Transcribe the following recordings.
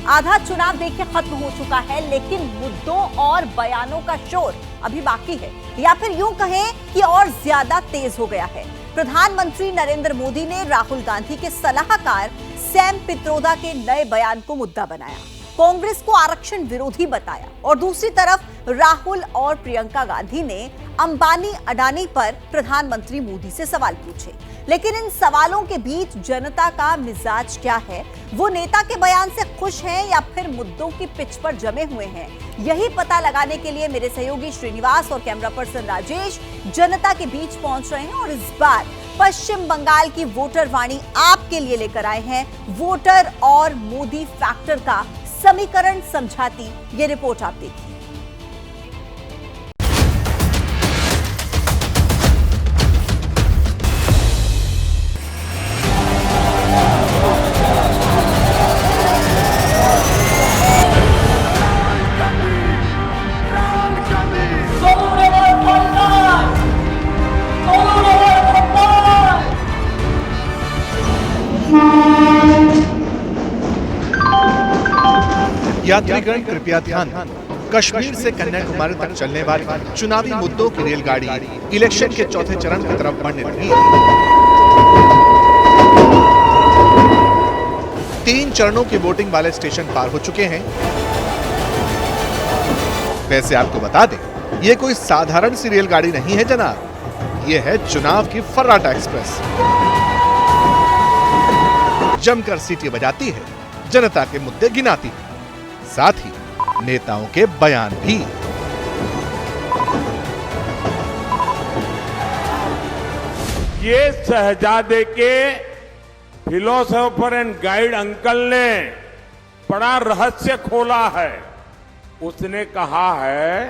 आधा चुनाव देखिए खत्म हो चुका है, लेकिन मुद्दों और बयानों का शोर अभी बाकी है, या फिर यूं कहें कि और ज्यादा तेज हो गया है। प्रधानमंत्री नरेंद्र मोदी ने राहुल गांधी के सलाहकार सैम पित्रोदा के नए बयान को मुद्दा बनाया, कांग्रेस को आरक्षण विरोधी बताया, और दूसरी तरफ राहुल और प्रियंका गांधी ने अंबानी अडानी पर प्रधानमंत्री मोदी से सवाल पूछे। लेकिन इन सवालों के बीच जनता का मिजाज क्या है? वो नेता के बयान से खुश हैं या फिर मुद्दों की पिच पर जमे हुए हैं? यही पता लगाने के लिए मेरे सहयोगी श्रीनिवास और कैमरा पर्सन राजेश जनता के बीच पहुंच रहे हैं, और इस बार पश्चिम बंगाल की वोटर वाणी आपके लिए लेकर आए हैं। वोटर और मोदी फैक्टर का समीकरण समझाती ये रिपोर्ट आप देखिए। यात्रीगण कृपया ध्यान दें, कश्मीर से कन्याकुमारी तक चलने वाली चुनावी मुद्दों की रेलगाड़ी इलेक्शन के चौथे चरण की तरफ बढ़ने लगी है। 3 चरणों की वोटिंग वाले स्टेशन पार हो चुके हैं। वैसे आपको बता दें, ये कोई साधारण सी रेलगाड़ी नहीं है जनाब, ये है चुनाव की फर्राटा एक्सप्रेस। जमकर सीटी बजाती है, जनता के मुद्दे गिनाती है, साथ ही नेताओं के बयान भी। ये शहजादे के फिलोसोफर एंड गाइड अंकल ने बड़ा रहस्य खोला है। उसने कहा है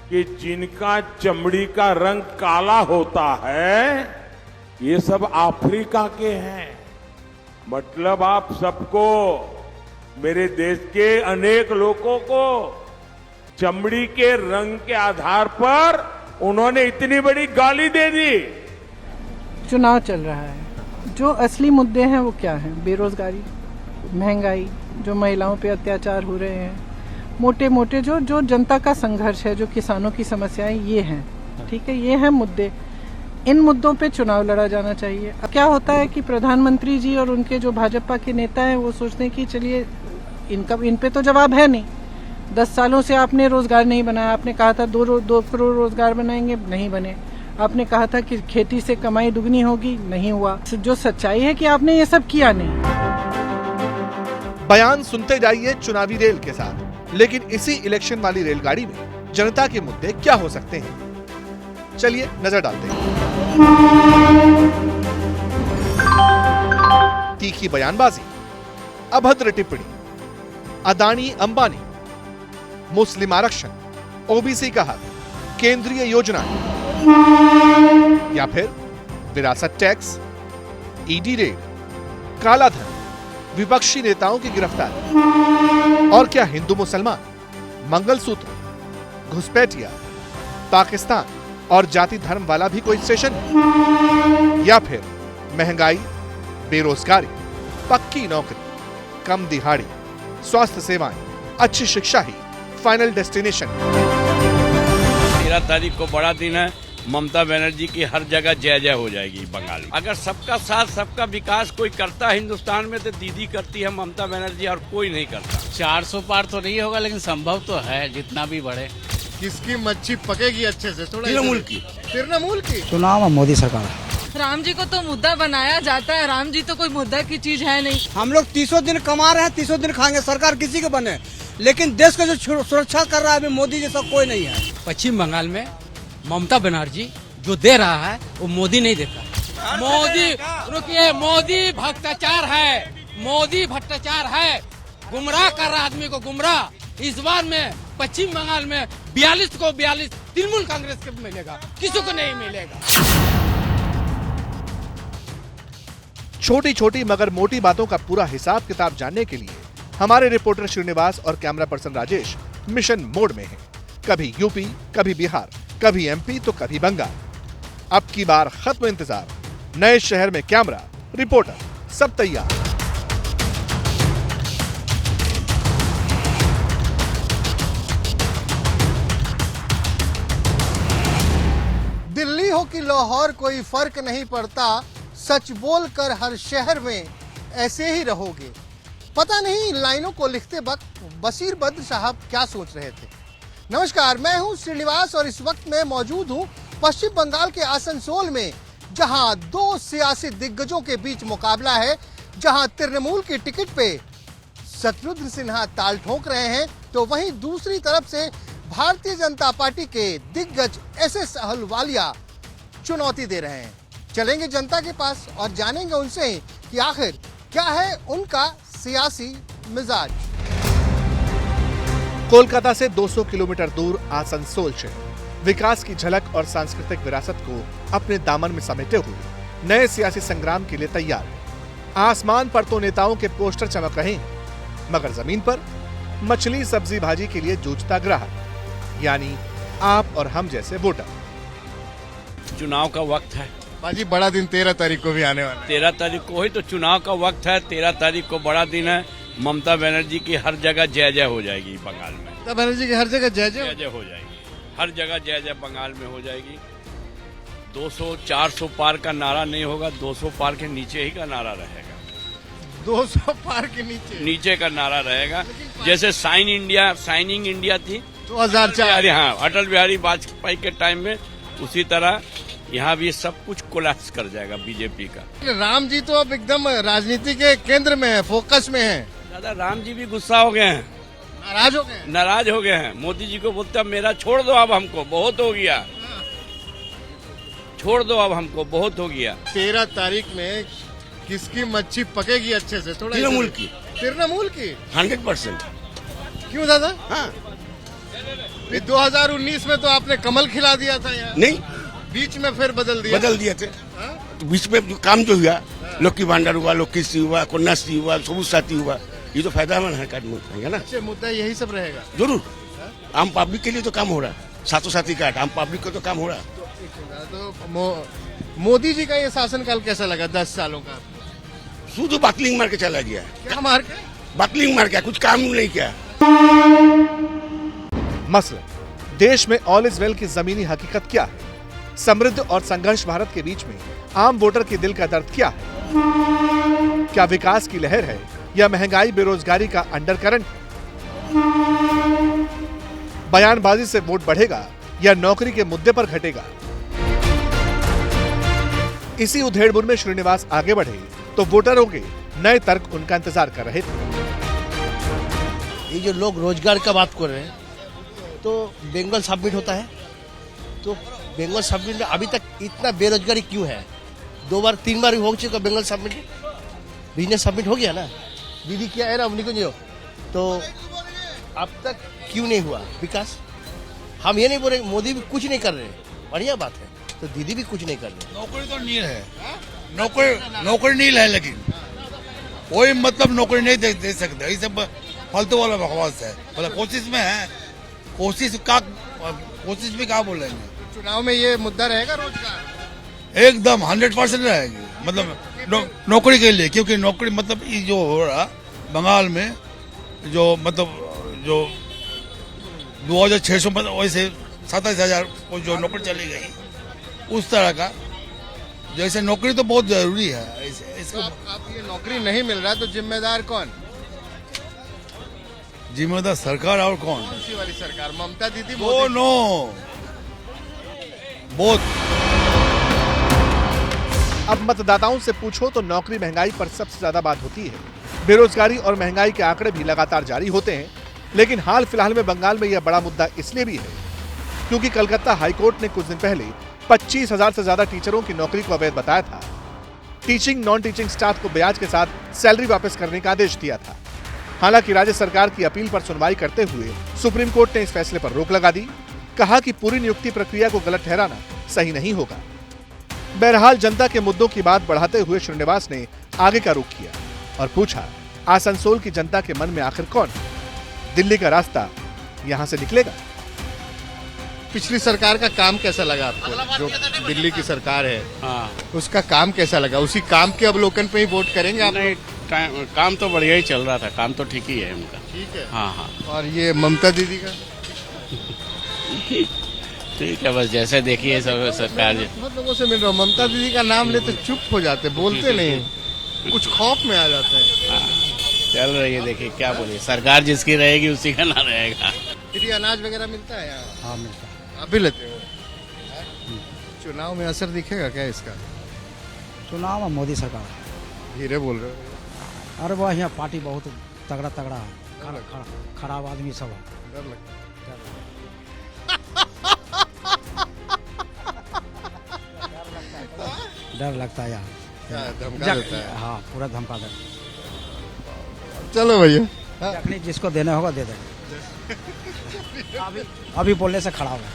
कि जिनका चमड़ी का रंग काला होता है, ये सब अफ्रीका के हैं। मतलब आप सबको, मेरे देश के अनेक लोगों को चमड़ी के रंग के आधार पर उन्होंने इतनी बड़ी गाली दे दी। चुनाव चल रहा है, जो असली मुद्दे हैं वो क्या हैं? बेरोजगारी, महंगाई, जो महिलाओं पे अत्याचार हो रहे हैं, मोटे मोटे जो जनता का संघर्ष है, जो किसानों की समस्याएं, ये हैं। ठीक है, ये हैं मुद्दे। इन मुद्दों पे चुनाव लड़ा जाना चाहिए। अब क्या होता है कि प्रधानमंत्री जी और उनके जो भाजपा के नेता हैं वो सोचते हैं कि चलिए इन पे तो जवाब है नहीं। 10 सालों से आपने रोजगार नहीं बनाया। आपने कहा था 2 करोड़ रोजगार बनाएंगे, नहीं बने। आपने कहा था कि खेती से कमाई दुगनी होगी, नहीं हुआ। जो सच्चाई है कि आपने ये सब किया नहीं। बयान सुनते जाइए चुनावी रेल के साथ, लेकिन इसी इलेक्शन वाली रेलगाड़ी में जनता के मुद्दे क्या हो सकते हैं? चलिए नजर डालते हैं। तीखी बयानबाजी, अभद्र टिप्पणी, अदानी अंबानी, मुस्लिम आरक्षण, ओबीसी का हक, केंद्रीय योजनाएं, या फिर विरासत टैक्स, ईडी रेड, काला धन, विपक्षी नेताओं की गिरफ्तारी, और क्या हिंदू मुसलमान, मंगलसूत्र, घुसपैठिया, पाकिस्तान और जाति धर्म वाला भी कोई स्टेशन है? या फिर महंगाई, बेरोजगारी, पक्की नौकरी, कम दिहाड़ी, स्वास्थ्य सेवाएं, अच्छी शिक्षा ही फाइनल डेस्टिनेशन? 13 तारीख को बड़ा दिन है। ममता बनर्जी की हर जगह जय जय हो जाएगी बंगाल में। अगर सबका साथ सबका विकास कोई करता है हिंदुस्तान में, तो दीदी करती है ममता बनर्जी, और कोई नहीं करता। 400 पार तो नहीं होगा, लेकिन संभव तो है जितना भी बढ़े। किसकी मच्छी पकेगी अच्छे से? थोड़ा तृणमूल की। चुनाव में मोदी सरकार। राम जी को तो मुद्दा बनाया जाता है, राम जी तो कोई मुद्दा की चीज है नहीं। हम लोग 30 दिन कमा रहे हैं, 30 दिन खाएंगे। सरकार किसी के बने, लेकिन देश का जो सुरक्षा कर रहा है अभी मोदी जैसा कोई नहीं है। पश्चिम बंगाल में ममता बनर्जी जो दे रहा है वो मोदी नहीं देता। मोदी, रुकिए, मोदी भ्रष्टाचार है, मोदी भ्रष्टाचार है, गुमराह कर रहा आदमी को, गुमराह। इस बार में पश्चिम बंगाल में 42 को 42 तृणमूल कांग्रेस को मिलेगा, किसी को नहीं मिलेगा। छोटी छोटी मगर मोटी बातों का पूरा हिसाब किताब जानने के लिए हमारे रिपोर्टर श्रीनिवास और camera person Rajesh mission mode में हैं। कभी यूपी, कभी बिहार, कभी एमपी तो कभी बंगाल। अब की बार खत्म इंतजार। नए शहर में कैमरा, रिपोर्टर सब तैयार। लाहौर कोई फर्क नहीं पड़ता, सच बोलकर हर शहर में ऐसे ही रहोगे। पता नहीं इन लाइनों को लिखते वक्त बशीर बद्र साहब क्या सोच रहे थे। नमस्कार, मैं हूं श्रीनिवास और इस वक्त मैं मौजूद हूं पश्चिम बंगाल के आसनसोल में, जहां दो सियासी दिग्गजों के बीच मुकाबला है, जहां तृणमूल की टिकट पे शत्रुघ्न सिन्हा ताल ठोक रहे हैं, तो वहीं दूसरी तरफ से भारतीय जनता पार्टी के दिग्गज एसएस अहलुवालिया चुनौती दे रहे हैं। चलेंगे जनता के पास और जानेंगे उनसे कि आखिर क्या है उनका सियासी मिजाज। कोलकाता से 200 किलोमीटर दूर आसनसोल शहर विकास की झलक और सांस्कृतिक विरासत को अपने दामन में समेटे हुए नए सियासी संग्राम के लिए तैयार है। आसमान पर तो नेताओं के पोस्टर चमक रहे हैं, मगर जमीन पर मछली सब्जी भाजी के लिए जूझता ग्राहक, यानी आप और हम जैसे वोटर। चुनाव का वक्त है बाजी, बड़ा दिन 13 तारीख को भी आने वाला है। 13 तारीख को ही तो चुनाव का वक्त है। 13 तारीख को बड़ा दिन है। ममता बनर्जी की हर जगह जय जय हो जाएगी बंगाल में। ममता बनर्जी की हर जगह जय जय हो जाएगी, हर जगह जय जय बंगाल में हो जाएगी। 200-400 पार का नारा नहीं होगा, 200 पार के नीचे ही का नारा रहेगा। 200 पार के नीचे का नारा रहेगा। जैसे साइनिंग इंडिया थी 2004, हाँ, अटल बिहारी वाजपेयी के टाइम में, उसी तरह यहाँ भी सब कुछ कोलैप्स कर जाएगा बीजेपी का। राम जी तो अब एकदम राजनीति के केंद्र में है, फोकस में है। दादा राम जी भी गुस्सा हो गए हैं, नाराज हो गए हैं। मोदी जी को बोलते मेरा छोड़ दो, अब हमको बहुत हो गया, छोड़ दो अब हमको बहुत हो गया। 13 तारीख में किसकी मच्छी पकेगी अच्छे से? थोड़ा तृणमूल की 100%। क्यों दादा? हाँ, 2019 में तो आपने कमल खिला दिया था यहाँ। नहीं, बीच में फिर बदल दिए थे। तो बीच में जो काम जो हुआ, लक्की भांडार हुआ, लक्कीश्री हुआ, कन्याश्री हुआ, सबूत साथी हुआ, ये तो फायदा है ना। मुद्दा यही सब रहेगा जरूर। आम पब्लिक के लिए तो काम हो रहा है, साथी कार्ड आम पब्लिक को तो काम हो रहा है। तो मोदी जी का ये शासनकाल कैसा लगा 10 सालों का? शुद्ध बाकलिंग मार के चला गया। क्या मार के? बाकलिंग मार के, कुछ काम नहीं किया। मसलन देश में ऑल इज वेल की जमीनी हकीकत क्या है? समृद्ध और संघर्ष भारत के बीच में आम वोटर के दिल का दर्द क्या है? क्या विकास की लहर है या महंगाई बेरोजगारी का अंडरकरंट? बयानबाजी से वोट बढ़ेगा या नौकरी के मुद्दे पर घटेगा? इसी उधेड़बुन में श्रीनिवास आगे बढ़े तो वोटरों के नए तर्क उनका इंतजार कर रहे थे। ये जो लोग रोजगार का बात कर रहे हैं, तो बंगाल सबमिट होता है, तो बंगाल सबमिट में अभी तक इतना बेरोजगारी क्यों है? 2 बार 3 बार हो चुका बंगाल सबमिट, बिजनेस सबमिट हो गया ना, दीदी क्या है ना उन्हीं को, तो अब तक क्यों नहीं हुआ विकास? हम ये नहीं बोल रहे मोदी भी कुछ नहीं कर रहे, बढ़िया बात है, तो दीदी भी कुछ नहीं कर रहे। नौकरी तो नील है, नौकरी नील है, लेकिन कोई मतलब नौकरी नहीं दे सकते। ये सब फालतू वाला बकवास है। मतलब कोशिश में है, कोशिश भी कहाँ बोलेंगे। चुनाव में ये मुद्दा रहेगा रोजगार, एकदम 100% रहेगी। मतलब नौकरी के लिए, क्योंकि नौकरी मतलब ये जो हो रहा बंगाल में, जो मतलब जो 2600 मतलब वैसे 27,000 को जो नौकरी चली गई, उस तरह का जैसे नौकरी तो बहुत जरूरी है। इसको आप ये नौकरी नहीं मिल रहा तो जिम्मेदार कौन? जिम्मेदार सरकार। और कौन सी वाली सरकार? ममता दीदी? नो, बहुत। अब मतदाताओं से पूछो तो नौकरी महंगाई पर सबसे ज्यादा बात होती है। बेरोजगारी और महंगाई के आंकड़े भी लगातार जारी होते हैं, लेकिन हाल फिलहाल में बंगाल में यह बड़ा मुद्दा इसलिए भी है क्योंकि कलकत्ता हाईकोर्ट ने कुछ दिन पहले 25,000 से ज्यादा टीचरों की नौकरी को अवैध बताया था। टीचिंग नॉन टीचिंग स्टाफ को ब्याज के साथ सैलरी वापस करने का आदेश दिया था। हालांकि राज्य सरकार की अपील पर सुनवाई करते हुए सुप्रीम कोर्ट ने इस फैसले पर रोक लगा दी। कहा कि पूरी नियुक्ति प्रक्रिया को गलत ठहराना सही नहीं होगा। बहरहाल जनता के मुद्दों की बात बढ़ाते हुए श्रीनिवास ने आगे का रुख किया और पूछा, आसनसोल की जनता के मन में आखिर कौन है? दिल्ली का रास्ता यहां से निकलेगा? पिछली सरकार का काम कैसा लगा आपको? जो दिल्ली की सरकार है, हाँ, उसका काम कैसा लगा? उसी काम के अवलोकन पे ही वोट करेंगे आप? नहीं, काम तो बढ़िया ही चल रहा था, काम तो ठीक ही है उनका। ठीक है। हाँ हाँ। और ये ममता दीदी का ठीक है, बस जैसे देखिए सब सरकार। बहुत लोगों से मिल रहा हूँ, ममता दीदी का नाम लेते चुप हो जाते, बोलते नहीं, कुछ खौफ में आ जाते हैं। चल रही है, देखिए क्या बोलिए, सरकार जिसकी रहेगी उसी का ना रहेगा। फ्री अनाज वगैरह मिलता है यहाँ? हाँ मिलता है। आप भी लेते हो? चुनाव में असर दिखेगा क्या इसका? चुनाव में मोदी सरकार। धीरे बोल रहे हो। अरे वह यहाँ पार्टी बहुत तगड़ा तगड़ा है, खराब आदमी सब है। डर लगता है। डर लगता है यार, क्या धमका देता है? हाँ पूरा धमका दे। चलो भैया, अपनी जिसको देना होगा दे देंगे। अभी बोलने से खड़ा होगा।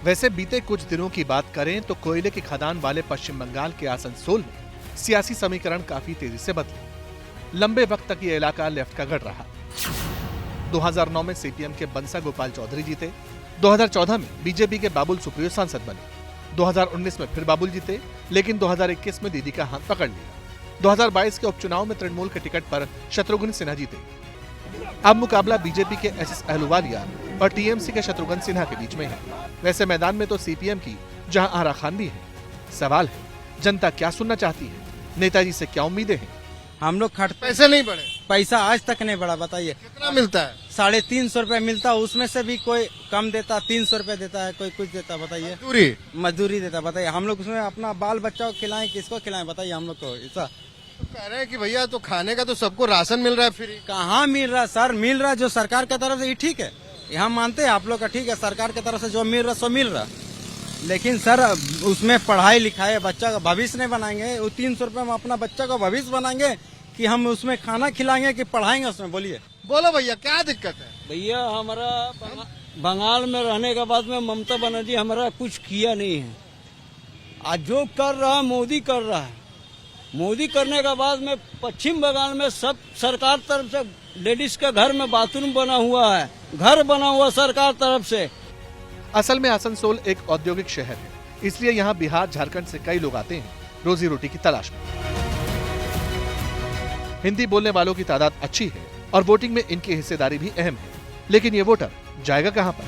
वैसे बीते कुछ दिनों की बात करें तो कोयले की खदान वाले पश्चिम बंगाल के आसनसोल में सियासी समीकरण काफी तेजी से बदले। लंबे वक्त तक ये इलाका लेफ्ट का गढ़ रहा। 2009 में सीपीएम के बंसा गोपाल चौधरी जीते। 2014 में बीजेपी के बाबुल सुप्रियो सांसद बने। 2019 में फिर बाबुल जीते, लेकिन 2021 में दीदी का हाथ पकड़ लिया। 2022 के उपचुनाव में तृणमूल के टिकट पर शत्रुघ्न सिन्हा जीते। अब मुकाबला बीजेपी के एसएस अहलुवालिया और टीएमसी के शत्रुघ्न सिन्हा के बीच में है। वैसे मैदान में तो सीपीएम की जहां आरा खान भी है। सवाल है, जनता क्या सुनना चाहती है? नेताजी से क्या उम्मीदें हैं? हम लोग खट पैसे नहीं बढ़े, पैसा आज तक नहीं बढ़ा, बताइए कितना मिलता है? 350 रुपए मिलता, उसमें से भी कोई कम देता, 300 रुपए देता है, कोई कुछ देता, बताइए। मजदूरी देता, बताइए। हम लोग उसमें अपना बाल बच्चा को खिलाएं, किसको खिलाएं, बताइए हम लोग को। ऐसा तो कह रहे हैं कि भैया तो खाने का तो सबको राशन मिल रहा है फ्री। कहाँ मिल रहा है सर? मिल रहा है जो सरकार की तरफ से, ये ठीक है, यहाँ मानते हैं आप लोग का, ठीक है, सरकार की तरफ से जो मिल रहा है सो मिल रहा है। लेकिन सर उसमें पढ़ाई लिखाई, बच्चा का भविष्य नहीं बनाएंगे। वो 300 रुपए में अपना बच्चा का भविष्य बनाएंगे कि हम उसमें खाना खिलाएंगे कि पढ़ाएंगे उसमें? बोलिए, बोलो भैया क्या दिक्कत है? भैया हमारा बंगाल में रहने के बाद में ममता बनर्जी हमारा कुछ किया नहीं है। आज जो कर रहा है मोदी कर रहा है। मोदी करने के बाद में पश्चिम बंगाल में सब सरकार तरफ से लेडीज का घर में बाथरूम बना हुआ है, घर बना हुआ सरकार तरफ से। असल में आसनसोल एक औद्योगिक शहर है, इसलिए यहाँ बिहार झारखंड से कई लोग आते हैं रोजी रोटी की तलाश में। हिंदी बोलने वालों की तादाद अच्छी है और वोटिंग में इनकी हिस्सेदारी भी अहम है। लेकिन ये वोटर जाएगा कहाँ पर?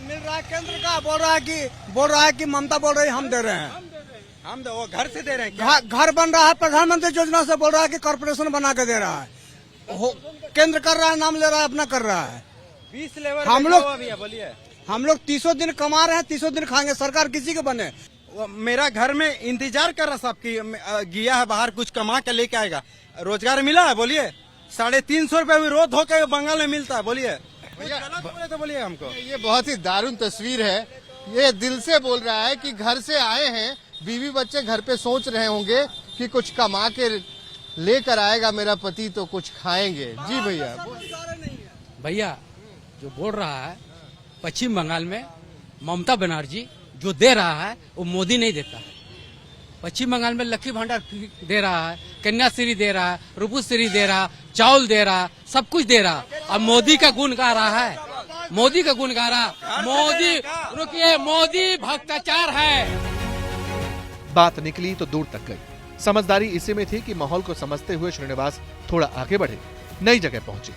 मिल रहा है केंद्र का, बोल रहा है कि ममता बोल रही है हम दे रहे हैं, हम वो घर से दे रहे हैं। घर बन रहा है प्रधानमंत्री योजना से, बोल रहा है कि कॉर्पोरेशन बना के दे रहा है। केंद्र कर रहा है, नाम ले रहा है, अपना कर रहा है। 20 लेवल हम लोग 300 दिन कमा रहे हैं, 300 दिन खाएंगे, सरकार किसी के बने। मेरा घर में इंतजार कर रहा सबकी, गया है बाहर कुछ कमा के लेके आएगा। रोजगार मिला है? बोलिए। 350 रुपए भी रोज होकर बंगाल में मिलता है, बोलिए। तो बोलिए हमको। ये बहुत ही दारुण तस्वीर है। ये दिल से बोल रहा है कि घर से आए हैं, बीवी बच्चे घर पे सोच रहे होंगे कि कुछ कमा के लेकर आएगा मेरा पति तो कुछ खाएंगे। जी भैया। भैया जो बोल रहा है पश्चिम बंगाल में ममता बनर्जी जो दे रहा है वो मोदी नहीं देता है। पश्चिम बंगाल में लक्ष्मी भंडार दे रहा है, कन्याश्री दे रहा है, रूपश्री दे रहा, चावल दे रहा, सब कुछ दे रहा। अब मोदी का गुण गा रहा है, मोदी का गुण गा रहा। मोदी, रुकिए, मोदी भ्रष्टाचार है। बात निकली तो दूर तक गई। समझदारी इसी में थी कि माहौल को समझते हुए श्रीनिवास थोड़ा आगे बढ़े, नई जगह पहुंचे,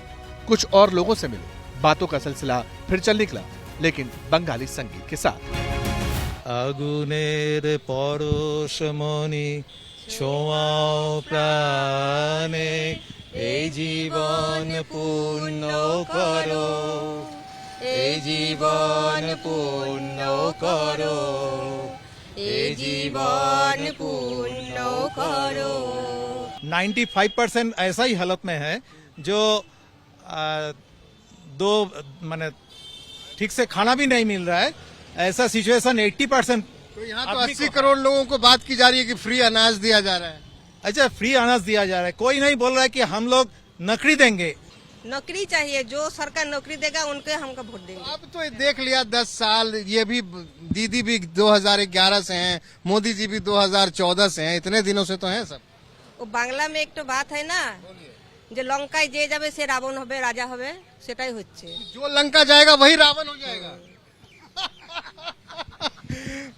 कुछ और लोगों से मिले। बातों का सिलसिला फिर चल निकला, लेकिन बंगाली संगीत के साथ। আগুনের পরশমণি ছোঁয়াও প্রাণে এই জীবন পূর্ণ করো, এই জীবন পূর্ণ করো, এই জীবন পূর্ণ করো। 95% ऐसा ही हालत में है जो दो माने ठीक से खाना भी नहीं मिल रहा है। ऐसा सिचुएशन 80%। तो यहाँ तो 80 करोड़ लोगों को बात की जा रही है कि फ्री अनाज दिया जा रहा है। अच्छा, फ्री अनाज दिया जा रहा है, कोई नहीं बोल रहा है कि हम लोग नौकरी देंगे। नौकरी चाहिए, जो सरकार नौकरी देगा उनके हमको वोट देंगे। अब तो देख लिया 10 साल, ये भी दीदी भी 2011 से हैं, मोदी जी भी 2014 से हैं, इतने दिनों से तो हैं सब। वो बांग्ला में एक तो बात है ना, जो लंकाय जे जाबे से रावण होबे, राजा होबे, সেটাই হচ্ছে। जो लंका जाएगा वही रावण हो जाएगा।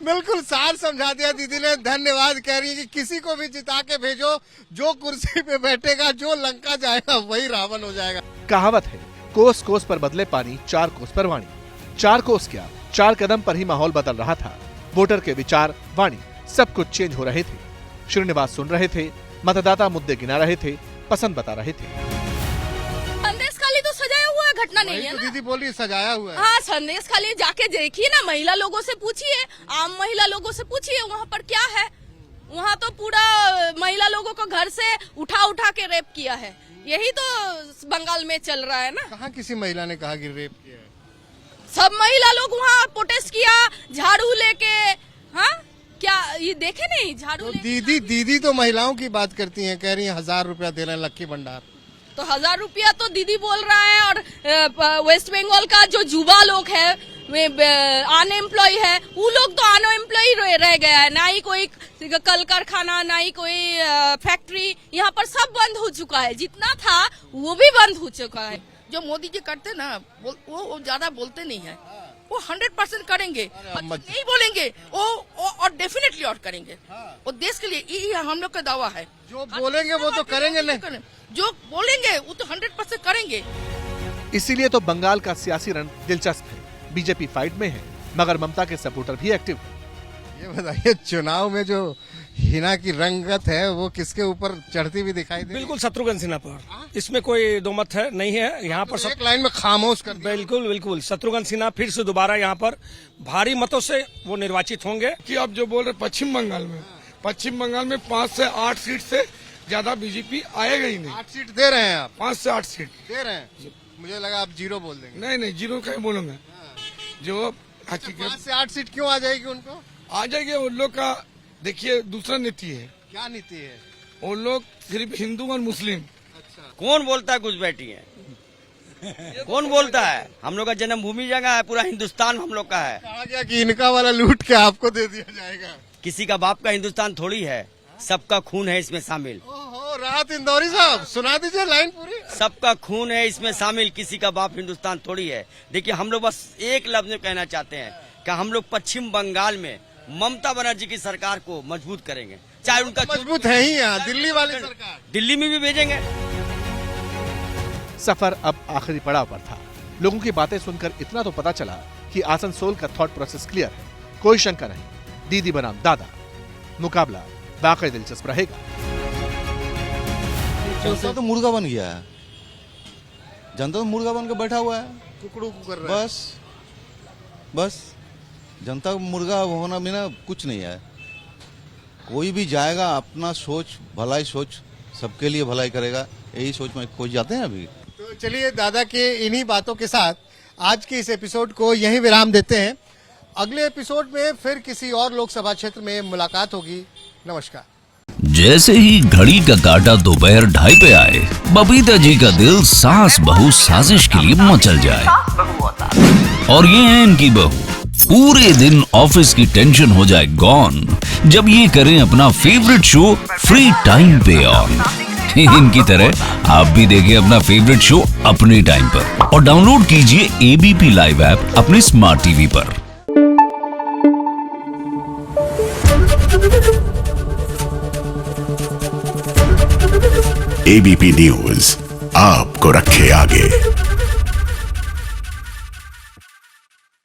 बिल्कुल सार समझा दिया दीदी ने, धन्यवाद। कह रही है कि किसी को भी जिता के भेजो, जो कुर्सी पे बैठेगा, जो लंका जाएगा वही रावण हो जाएगा। कहावत है, कोस कोस पर बदले पानी, 4 कोस पर वाणी। 4 कोस क्या, 4 कदम पर ही माहौल बदल रहा था। वोटर के विचार, वाणी, सब कुछ चेंज हो रहे थे। श्रीनिवास सुन रहे थे, मतदाता मुद्दे गिना रहे थे, पसंद बता रहे थे। संदेश खाली तो सजाया हुआ है, घटना नहीं है तो ना। दीदी बोली सजाया हुआ है। हाँ, संदेश खाली जाके देखिए ना, महिला लोगों से पूछिए, आम महिला लोगों से पूछिए वहाँ पर क्या है। वहाँ तो पूरा महिला लोगों को घर से उठा के रेप किया है। यही तो बंगाल में चल रहा है ना। कहाँ किसी महिला ने कहा कि रेप किया है? सब महिला लोग वहाँ प्रोटेस्ट किया, झाड़ू लेके। हाँ, क्या ये देखे नहीं झाड़ू? तो दीदी तो महिलाओं की बात करती हैं, कह रही हैं 1000 रुपया दे रहे हैं लक्की भंडार। तो 1000 रुपया तो दीदी बोल रहा है। और वेस्ट बंगाल का जो युवा लोग है, अनएम्प्लॉय है, वो लोग तो अनएम्प्लॉय रह गया है। ना ही कोई कल कारखाना, ना ही कोई फैक्ट्री, यहाँ पर सब बंद हो चुका है। जितना था वो भी बंद हो चुका है। जो मोदी जी करते ना, वो ज्यादा बोलते नहीं है। वो 100% करेंगे, नहीं बोलेंगे वो और डेफिनेटली और करेंगे। वो देश के लिए ये हम लोग का दावा है। जो बोलेंगे वो तो करेंगे नहीं, जो बोलेंगे वो तो 100% करेंगे। इसीलिए तो बंगाल का सियासी रण दिलचस्प है। बीजेपी फाइट में है, मगर ममता के सपोर्टर भी एक्टिव है। ये बताइए, चुनाव में जो हिना की रंगत है वो किसके ऊपर चढ़ती हुई दिखाई दे? बिल्कुल शत्रुघ्न सिन्हा पर, इसमें कोई दो मत है नहीं है। यहाँ पर एक लाइन में खामोश कर दिया। बिल्कुल शत्रुघ्न सिन्हा फिर से दोबारा यहाँ पर भारी मतों से वो निर्वाचित होंगे। कि आप जो बोल रहे पश्चिम बंगाल में 5 से 8 सीट से ज्यादा बीजेपी आएगा ही नहीं। 8 सीट दे रहे हैं आप? 5 से 8 सीट दे रहे हैं। मुझे लगा आप 0 बोल देंगे। नहीं 0 क्या बोलूंगा। जो 5 से 8 सीट क्यों आ जाएगी उनको? आ जाएगी उन लोग का। देखिए दूसरा नीति है। क्या नीति है? उन लोग सिर्फ हिंदू और मुस्लिम। अच्छा, कौन बोलता है कुछ बेटी है? कौन बोलता है? हम लोग का जन्मभूमि जगह है, पूरा हिंदुस्तान हम लोग का है। कहा गया कि इनका वाला लूट के आपको दे दिया जाएगा। किसी का बाप का हिंदुस्तान थोड़ी है, सबका खून है इसमें शामिल। ओहो, राहत इंदौरी साहब सुना दीजिए लाइन पूरी। सबका खून है इसमें शामिल, किसी का बाप हिंदुस्तान थोड़ी है। देखिए, हम लोग बस एक लफ्ज में कहना चाहते हैं कि हम लोग पश्चिम बंगाल में ममता बनर्जी की सरकार को मजबूत करेंगे, चाहे उनका मजबूत है ही यहाँ दिल्ली वाली सरकार, दिल्ली में भी भेजेंगे। सफर अब आखिरी पड़ाव पर था। लोगों की बातें सुनकर इतना तो पता चला कि आसनसोल का थॉट प्रोसेस क्लियर है, कोई शंका नहीं। दीदी बनाम दादा, मुकाबला वाकई दिलचस्प रहेगा। जनता तो मुर्गा बन गया है, जनता तो मुर्गा बन के बैठा हुआ है, कुकड़ू कर रहा है। बस जनता का मुर्गा होना बिना कुछ नहीं है। कोई भी जाएगा अपना सोच, भलाई सोच, सबके लिए भलाई करेगा, यही सोच में कोई जाते हैं अभी। तो चलिए दादा के इन्हीं बातों के साथ आज के इस एपिसोड को यहीं विराम देते हैं। अगले एपिसोड में फिर किसी और लोकसभा क्षेत्र में मुलाकात होगी। नमस्कार। जैसे ही घड़ी का काटा दोपहर 2:30 पे आए, बबीता जी का दिल सास बहू साजिश के लिए मचल जाए। और ये है इनकी बहू, पूरे दिन ऑफिस की टेंशन हो जाए गॉन जब ये करें अपना फेवरेट शो फ्री टाइम पे ऑन। इनकी तरह आप भी देखिए अपना फेवरेट शो अपने टाइम पर और डाउनलोड कीजिए एबीपी लाइव ऐप अपने स्मार्ट टीवी पर। एबीपी न्यूज आपको रखे आगे।